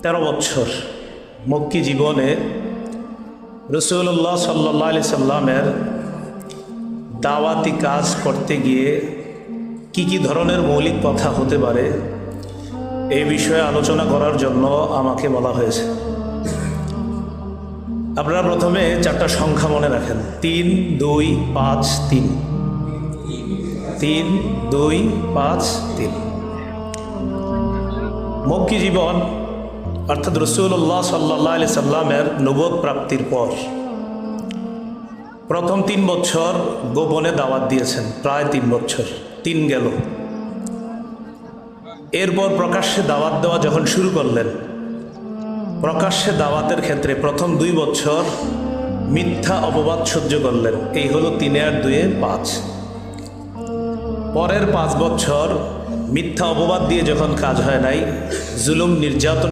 13 বছর মক্কি জীবনে রাসূলুল্লাহ সাল্লাল্লাহু আলাইহি সাল্লামের দাওয়াতি কাজ করতে গিয়ে কি ধরনের মৌলিক কথা হতে পারে এই বিষয়ে আলোচনা করার জন্য আমাকে বলা হয়েছে। আপনারা প্রথমে 4টা সংখ্যা মনে রাখেন, 3, 2, 5, 3, 3, 2, 5, 3। মক্কি জীবন অর্থাৎ রাসূলুল্লাহ সাল্লাল্লাহু আলাইহি সাল্লামের নবুয়ত প্রাপ্তির পর প্রথম 3 বছর গোপনে দাওয়াত দিয়েছেন, প্রায় 3 বছর, 3 গেল। এরপর প্রকাশ্যে দাওয়াত দেওয়া যখন শুরু করলেন, প্রকাশ্যে দাওয়াতের ক্ষেত্রে প্রথম 2 বছর মিথ্যা অপবাদ সহ্য করলেন। এই হলো 3 আর 2 5। পরের 5 বছর মিথ্যা অপবাদ দিয়ে যখন কাজ হয় নাই, জুলুম নির্যাতন